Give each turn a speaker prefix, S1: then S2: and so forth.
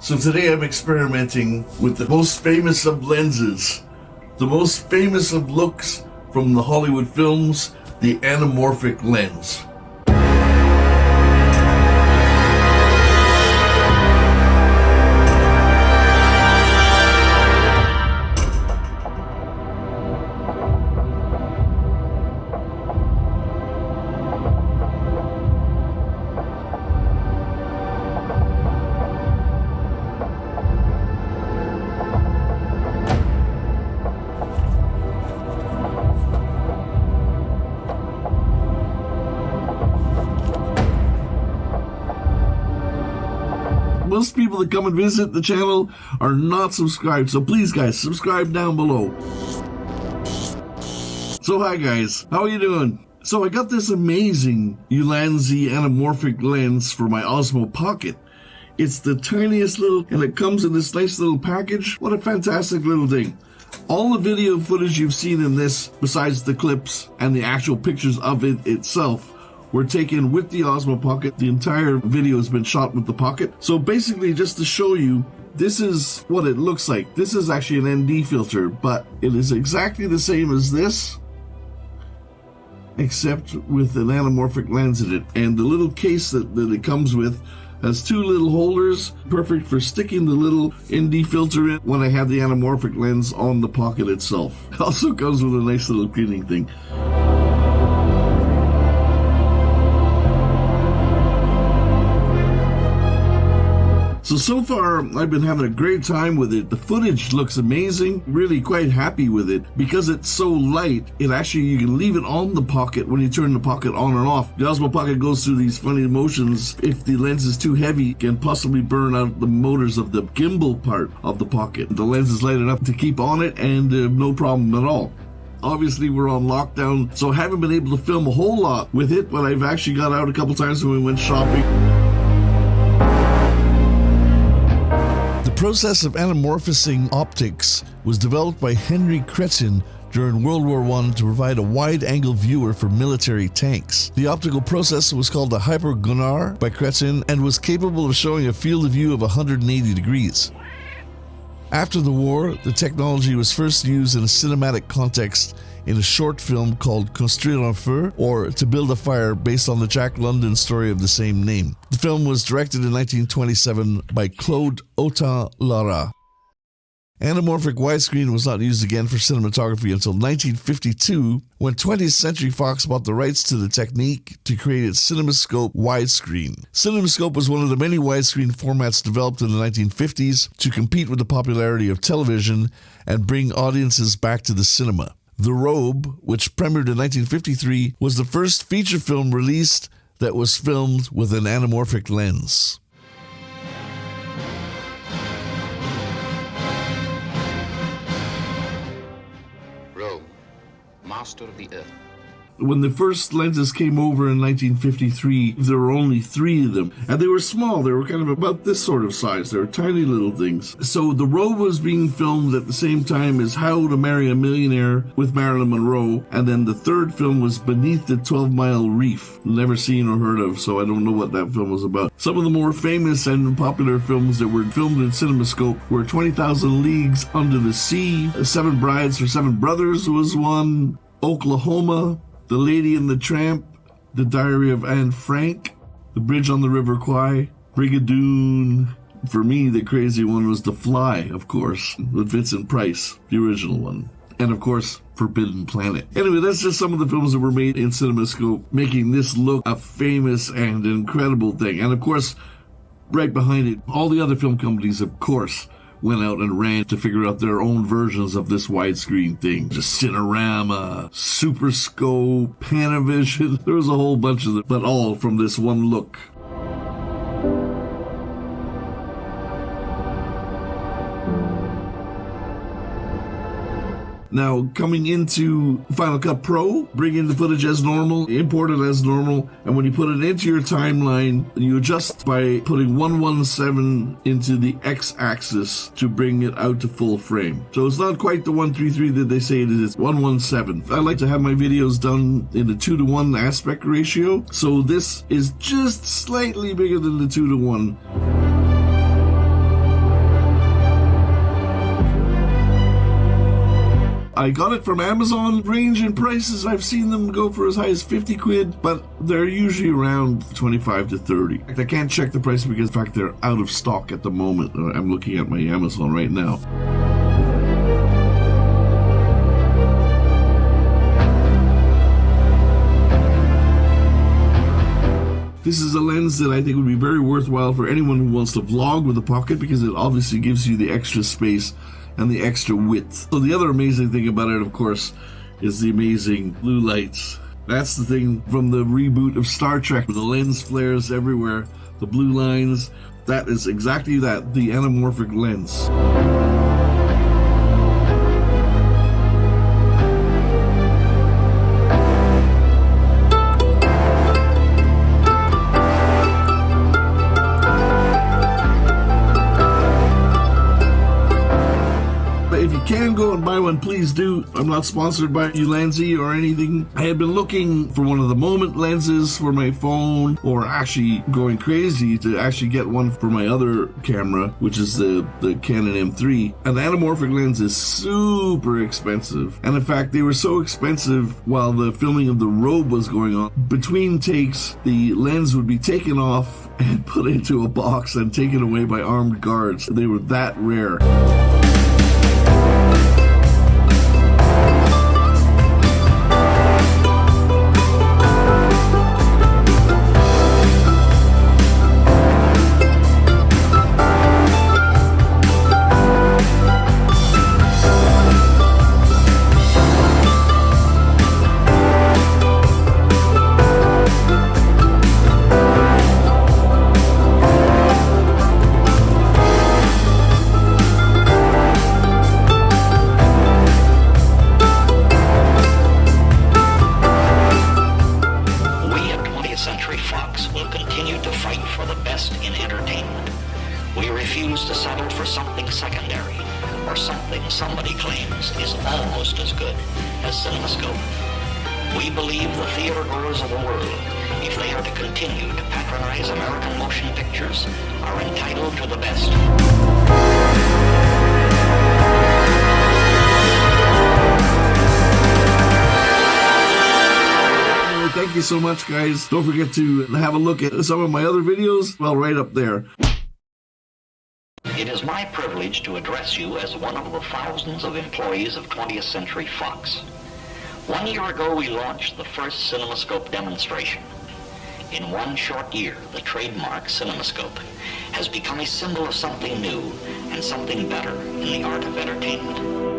S1: So today I'm experimenting with the most famous of lenses, the most famous of looks from the Hollywood films, the anamorphic lens. Most people that come and visit the channel are not subscribed, so please guys, subscribe down below. So hi guys, how are you doing? So I got this amazing Ulanzi anamorphic lens for my Osmo Pocket. It's the tiniest little, and it comes in this nice little package. What a fantastic little thing. All the video footage you've seen in this, besides the clips and the actual pictures of it itself, were taken with the Osmo Pocket. The entire video has been shot with the Pocket. So basically, just to show you, this is what it looks like. This is actually an ND filter, but it is exactly the same as this, except with an anamorphic lens in it. And the little case that it comes with has two little holders, perfect for sticking the little ND filter in when I have the anamorphic lens on the Pocket itself. It also comes with a nice little cleaning thing. So far, I've been having a great time with it. The footage looks amazing. Really quite happy with it. Because it's so light, you can leave it on the Pocket when you turn the Pocket on and off. The Osmo Pocket goes through these funny motions. If the lens is too heavy, it can possibly burn out the motors of the gimbal part of the Pocket. The lens is light enough to keep on it, and no problem at all. Obviously, we're on lockdown, so I haven't been able to film a whole lot with it, but I've actually got out a couple times when we went shopping. The process of anamorphizing optics was developed by Henry Kretzin during World War I to provide a wide-angle viewer for military tanks. The optical process was called the hypergonar by Kretzin and was capable of showing a field of view of 180 degrees. After the war, the technology was first used in a cinematic context in a short film called Construire un feu, or To Build a Fire, based on the Jack London story of the same name. The film was directed in 1927 by Claude Autant-Lara. Anamorphic widescreen was not used again for cinematography until 1952, when 20th Century Fox bought the rights to the technique to create its CinemaScope widescreen. CinemaScope was one of the many widescreen formats developed in the 1950s to compete with the popularity of television and bring audiences back to the cinema. The Robe, which premiered in 1953, was the first feature film released that was filmed with an anamorphic lens.
S2: Robe, master of the earth.
S1: When the first lenses came over in 1953, there were only 3 of them. And they were small. They were kind of about this sort of size. They were tiny little things. So The Robe was being filmed at the same time as How to Marry a Millionaire with Marilyn Monroe. And then the third film was Beneath the 12-Mile Reef. Never seen or heard of, so I don't know what that film was about. Some of the more famous and popular films that were filmed in CinemaScope were 20,000 Leagues Under the Sea, 7 Brides for 7 Brothers was one, Oklahoma, The Lady and the Tramp, The Diary of Anne Frank, The Bridge on the River Kwai, Brigadoon. For me, the crazy one was The Fly, of course, with Vincent Price, the original one. And of course, Forbidden Planet. Anyway, that's just some of the films that were made in CinemaScope, making this look a famous and incredible thing. And of course, right behind it, all the other film companies, of course, went out and ran to figure out their own versions of this widescreen thing. Just Cinerama, Superscope, Panavision. There was a whole bunch of them, but all from this one look. Now, coming into Final Cut Pro, bring in the footage as normal, import it as normal, and when you put it into your timeline, you adjust by putting 117 into the x-axis to bring it out to full frame. So it's not quite the 133 that they say it is, it's 117. I like to have my videos done in a 2:1 aspect ratio, so this is just slightly bigger than the 2:1. I got it from Amazon. Range in prices, I've seen them go for as high as 50 quid, but they're usually around 25 to 30. I can't check the price because, in fact, they're out of stock at the moment. I'm looking at my Amazon right now. This is a lens that I think would be very worthwhile for anyone who wants to vlog with a pocket, because it obviously gives you the extra space and the extra width. So the other amazing thing about it, of course, is the amazing blue lights. That's the thing from the reboot of Star Trek, with the lens flares everywhere, the blue lines. That is exactly that, the anamorphic lens. If you can go and buy one, please do. I'm not sponsored by Ulanzi or anything. I had been looking for one of the Moment lenses for my phone, or actually going crazy to actually get one for my other camera, which is the Canon M3. An anamorphic lens is super expensive. And in fact, they were so expensive while the filming of The Robe was going on. Between takes, the lens would be taken off and put into a box and taken away by armed guards. They were that rare.
S3: To settle for something secondary, or something somebody claims is almost as good as CinemaScope. We believe the theater goers of the world, if they are to continue to patronize American motion pictures, are entitled to the best.
S1: Thank you so much, guys. Don't forget to have a look at some of my other videos. Well, right up there.
S3: It is my privilege to address you as one of the thousands of employees of 20th Century Fox. 1 year ago, we launched the first CinemaScope demonstration. In 1 short year, the trademark CinemaScope has become a symbol of something new and something better in the art of entertainment.